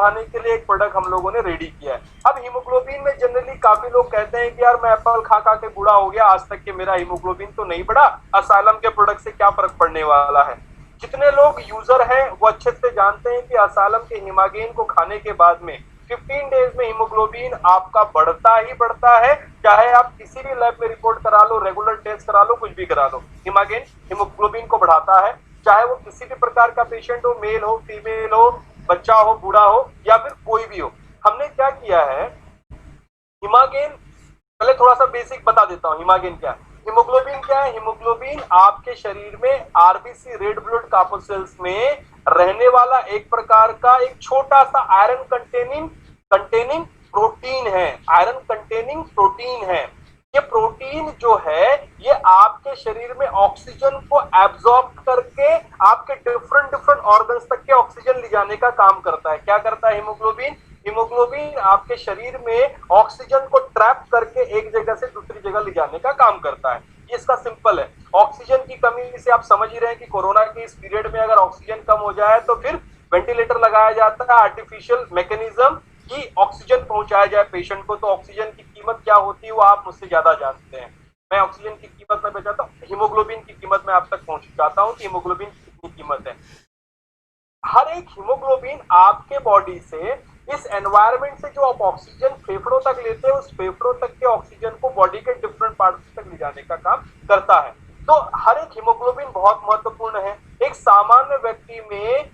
बढ़ाने के लिए एक प्रोडक्ट हम लोगों ने रेडी किया है। अब हीमोग्लोबिन में जनरली काफी लोग कहते हैं कि यार मैं एप्पल खा खा के बूढ़ा हो गया, आज तक के मेरा हीमोग्लोबिन तो नहीं बढ़ा, असाइलम के प्रोडक्ट से क्या फर्क पड़ने वाला है। जितने लोग यूजर हैं वो अच्छे से जानते हैं कि असाइलम के हिमागेन को खाने के बाद में 15 डेज में हीमोग्लोबिन आपका बढ़ता ही बढ़ता है, चाहे आप किसी भी लैब में रिपोर्ट करा लो, रेगुलर टेस्ट करा लो, कुछ भी करा लो, हिमागेन हीमोग्लोबिन को बढ़ाता है। चाहे वो किसी भी प्रकार का पेशेंट हो, मेल हो, फीमेल हो, बच्चा हो, बूढ़ा हो या फिर कोई भी हो। हमने क्या किया है, हिमागेन पहले थोड़ा सा बेसिक बता देता हूँ। हिमागेन क्या है, हीमोग्लोबिन क्या है। हीमोग्लोबिन आपके शरीर में आरबीसी, रेड ब्लड कार्पोसेल्स में रहने वाला एक प्रकार का एक छोटा सा आयरन कंटेनिंग प्रोटीन है। आयरन कंटेनिंग प्रोटीन है। ये प्रोटीन जो है ये आपके शरीर में ऑक्सीजन को एब्जॉर्ब करके आपके डिफरेंट ऑर्गन्स तक के ऑक्सीजन ले जाने का काम करता है। क्या करता है हीमोग्लोबिन? हीमोग्लोबिन आपके शरीर में ऑक्सीजन को ट्रैप करके एक जगह से दूसरी जगह ले जाने का काम करता है। ये इसका सिंपल है। ऑक्सीजन की कमी से आप समझ ही रहे हैं कि कोरोना के इस पीरियड में अगर ऑक्सीजन कम हो जाए तो फिर वेंटिलेटर लगाया जाता है, आर्टिफिशियल मैकेनिज्म कि ऑक्सीजन पहुंचाया जाए पेशेंट को। तो ऑक्सीजन की कीमत क्या होती है वो आप मुझसे ज्यादा जानते हैं। मैं ऑक्सीजन की कीमत में बचाता हूँ, हीमोग्लोबिन की कीमत में आप तक पहुंचाता हूँ कि हीमोग्लोबिन की कितनी कीमत है। हर एक हीमोग्लोबिन आपके बॉडी से इस एनवायरनमेंट से जो आप ऑक्सीजन फेफड़ों तक लेते हैं, उस फेफड़ों तक के ऑक्सीजन को बॉडी के डिफरेंट पार्ट्स तक ले जाने का काम करता है। तो हर एक हीमोग्लोबिन बहुत महत्वपूर्ण है। एक सामान्य व्यक्ति में,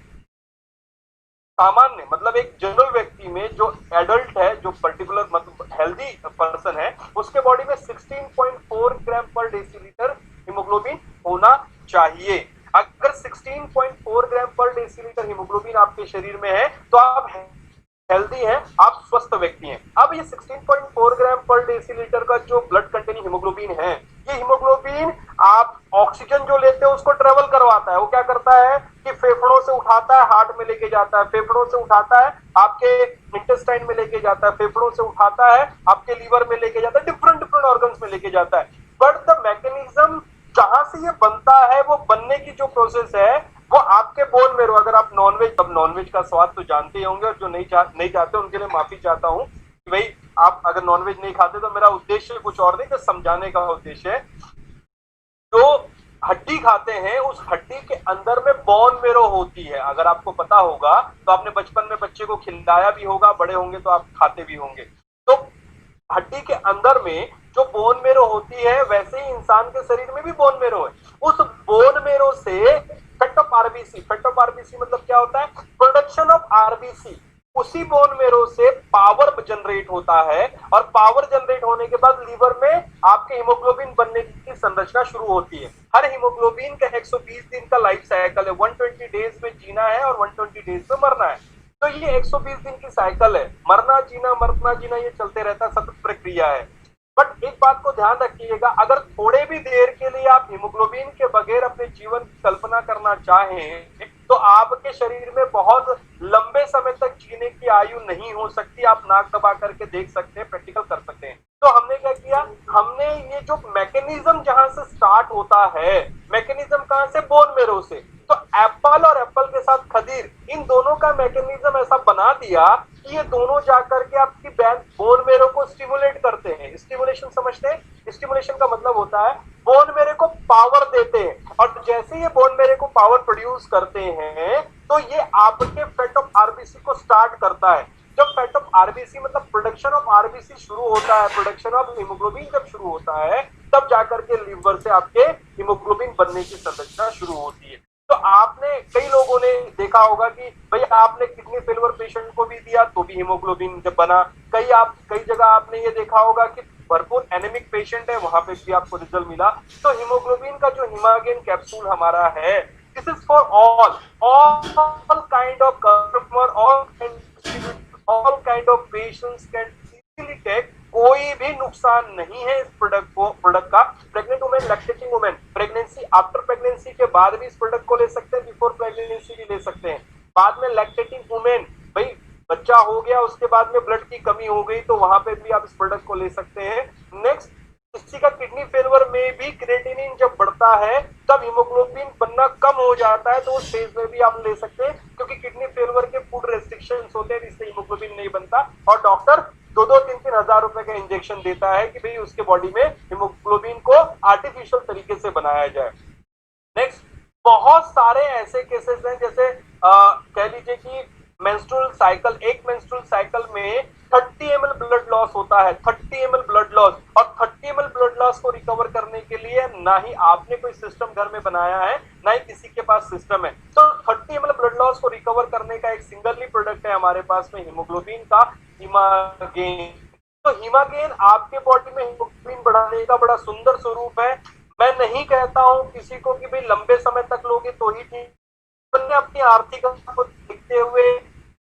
सामान्य मतलब एक जनरल व्यक्ति में जो एडल्ट है, जो पर्टिकुलर मतलब हेल्दी पर्सन है, उसके बॉडी में 16.4 ग्राम पर डेसीलीटर हीमोग्लोबिन होना चाहिए। अगर 16.4 ग्राम पर डेसीलीटर हीमोग्लोबिन आपके शरीर में है तो आप हेल्दी हैं, आप स्वस्थ व्यक्ति हैं। अब ये 16.4 ग्राम पर डेसीलीटर का जो ब्लड कंटेनिंग हीमोग्लोबिन है, ये हीमोग्लोबिन आप ऑक्सीजन जो लेते हैं उसको ट्रेवल करवाता है। वो क्या करता है कि फेफड़ों से उठाता है, हार्ट में लेके जाता है, फेफड़ों से उठाता है आपके इंटेस्टाइन में लेके जाता है, फेफड़ों से उठाता है आपके लीवर में लेके जाता है, डिफरेंट ऑर्गन्स में लेके जाता है। बट द मैकेनिज्म जहां से ये बनता है, वो बनने की जो प्रोसेस है वो आपके बोन में। अगर आप नॉनवेज, अब नॉनवेज का स्वाद तो जानते ही होंगे, और जो नहीं चाहते उनके लिए माफी चाहता हूँ कि भाई आप अगर नॉनवेज नहीं खाते तो मेरा उद्देश्य कुछ और नहीं, तो समझाने का उद्देश्य है। जो हड्डी खाते हैं उस हड्डी के अंदर में बोन मेरो होती है। अगर आपको पता होगा तो आपने बचपन में बच्चे को खिलाया भी होगा, बड़े होंगे तो आप खाते भी होंगे। तो हड्डी के अंदर में जो बोन मेरो होती है, वैसे ही इंसान के शरीर में भी बोन मेरो है। उस बोन मेरो से fat of RBC, fat of RBC मतलब क्या होता है? Production of RBC. उसी बोन मेरो से पावर जनरेट होता है, और पावर जनरेट होने के बाद लीवर में आपके हीमोग्लोबिन बनने की संरचना शुरू होती है। हर हीमोग्लोबिन का 120 दिन का लाइफ साइकिल है। 120 डेज में जीना है और 120 डेज में मरना है। तो ये 120 दिन की साइकिल है। मरना जीना ये चलते रहता है, सतत प्रक्रिया है। बट एक बात को ध्यान रखिएगा, अगर थोड़े भी देर के लिए आप हीमोग्लोबिन के बगैर अपने जीवन की कल्पना करना चाहें तो आपके शरीर में बहुत लंबे समय तक जीने की आयु नहीं हो सकती। आप नाक दबा करके देख सकते हैं, प्रैक्टिकल कर सकते हैं। तो हमने क्या किया, हमने ये जो मैकेनिज्म जहां से स्टार्ट होता है, मैकेनिज्म कहां से? बोन मेरो से। तो एप्पल और एप्पल के साथ खदीर, इन दोनों का मैकेनिज्म ऐसा बना दिया कि ये दोनों जाकर के आपकी बोन मेरो को स्टिमुलेट करते हैं। स्टिमुलेशन समझते हैं? स्टिमुलेशन का मतलब होता है बोन मेरो को पावर देते हैं, और जैसे ये बोन मेरो को पावर प्रोड्यूस करते हैं तो ये आपके फैट ऑफ आरबीसी को स्टार्ट करता है। जब फैट ऑफ आरबीसी मतलब प्रोडक्शन ऑफ आरबीसी शुरू होता है, प्रोडक्शन ऑफ हीमोग्लोबिन जब शुरू होता है, तब जाकर के लीवर से आपके हीमोग्लोबिन बनने की संरचना शुरू होती है। तो आपने, कई लोगों ने देखा होगा कि भाई आपने किडनी फेलियर पेशेंट को भी दिया तो भी हीमोग्लोबिन जब बना। कई जगह आपने ये देखा होगा कि भरपूर एनेमिक पेशेंट है, वहां पे भी आपको रिजल्ट मिला। तो हीमोग्लोबिन का जो हिमागेन कैप्सूल हमारा है, this is for all kind of customer, all kind of patients can easily take. कोई भी नुकसान नहीं है इस प्रोडक्ट का। Pregnant women, lactating women, pregnancy, after pregnancy के बाद भी इस प्रोडक्ट को ले सकते हैं, बिफोर प्रेगनेंसी भी ले सकते हैं। बाद में लैक्टेटिंग वुमेन, भाई बच्चा हो गया उसके बाद में ब्लड की कमी हो गई तो वहां पे भी आप इस प्रोडक्ट को ले सकते हैं। नेक्स्ट, किसी किसी का किडनी फेलियर में भी क्रिएटिनिन जब बढ़ता है तब हीमोग्लोबिन बनना कम हो जाता है, तो उस फेज में भी आप ले सकते हैं, क्योंकि किडनी फेलियर के फूड रेस्ट्रिक्शंस होते हैं जिससे हीमोग्लोबिन नहीं बनता और डॉक्टर 2-3 हजार रुपए का इंजेक्शन देता है कि भाई उसके बॉडी में हीमोग्लोबिन को आर्टिफिशियल तरीके से बनाया जाए। नेक्स्ट, बहुत सारे ऐसे केसेस हैं, जैसे कह लीजिए कि मेंस्ट्रुअल साइकिल, एक मेंस्ट्रुअल साइकिल में 30 ml ब्लड लॉस होता है, 30 ml ब्लड लॉस, और 30 ml ब्लड लॉस को रिकवर करने के लिए ना ही आपने कोई सिस्टम घर में बनाया है, ना ही किसी के पास सिस्टम है। तो 30 ml ब्लड लॉस को रिकवर करने का एक सिंगल ही प्रोडक्ट है हमारे पास में हीमोग्लोबिन का, हीमागेन। तो हीमागेन आपके बॉडी में हीमोग्लोबिन बढ़ाने का बड़ा सुंदर स्वरूप है। मैं नहीं कहता हूं किसी को कि भाई लंबे समय तक लोगे तो ही ठीक, ने अपनी आर्थिक को देखते हुए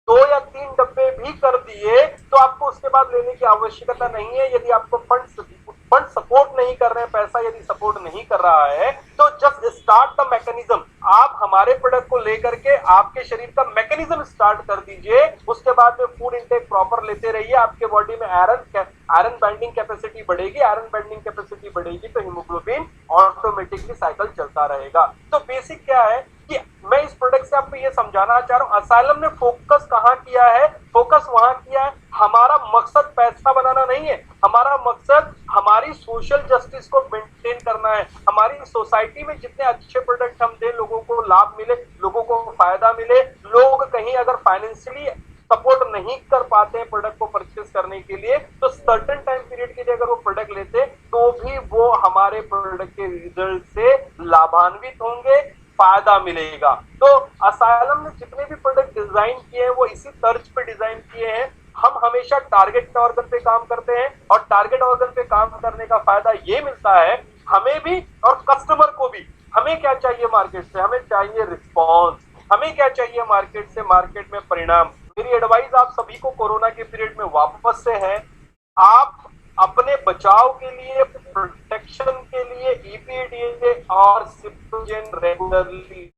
2 या 3 डब्बे भी कर दिए तो आपको उसके बाद लेने की आवश्यकता नहीं है। यदि आपको फंड सपोर्ट नहीं कर रहे हैं, पैसा यदि सपोर्ट नहीं कर रहा है, तो जस्ट स्टार्ट द मैकेनिज्म। आप हमारे प्रोडक्ट को लेकर के आपके शरीर का मैकेनिज्म स्टार्ट कर दीजिए, उसके बाद में फूड इंटेक प्रॉपर लेते रहिए, आपके बॉडी में आयरन बाइंडिंग कैपेसिटी बढ़ेगी, आयरन बाइंडिंग कैपेसिटी बढ़ेगी तो हीमोग्लोबिन ऑटोमेटिकली साइकिल चलता रहेगा। तो बेसिक क्या है कि मैं इस प्रोडक्ट से आपको ये समझाना चाह रहा हूं, असाइलम ने फोकस कहां किया है, फोकस वहां किया है, हमारा मकसद पैसा बनाना नहीं है, हमारा मकसद हमारी सोशल जस्टिस को मेंटेन करना है। हमारी सोसाइटी में जितने अच्छे प्रोडक्ट हम दें, लोगों को लाभ मिले, लोगों को फायदा मिले, लोग कहीं अगर फाइनेंशियली सपोर्ट नहीं कर पाते हैं प्रोडक्ट को परचेस करने के लिए, तो सर्टेन टाइम पीरियड के लिए अगर वो प्रोडक्ट लेते तो भी वो हमारे प्रोडक्ट के रिजल्ट से लाभान्वित होंगे, फायदा मिलेगा। तो असाइलम ने जितने भी प्रोडक्ट डिजाइन किए हैं वो इसी तर्ज पे डिजाइन किए हैं। हम हमेशा टारगेट ऑर्गन पे काम करते हैं और टारगेट ऑर्गन पे काम करने का फायदा ये मिलता है हमें भी और कस्टमर को भी। हमें क्या चाहिए मार्केट से, हमें चाहिए रिस्पॉन्स, हमें क्या चाहिए मार्केट से, मार्केट में परिणाम। मेरी एडवाइस आप सभी को कोरोना के पीरियड में वापस से है, आप अपने बचाव के लिए, प्रोटेक्शन के लिए EPDA और सिप्टोजेन रेगुलरली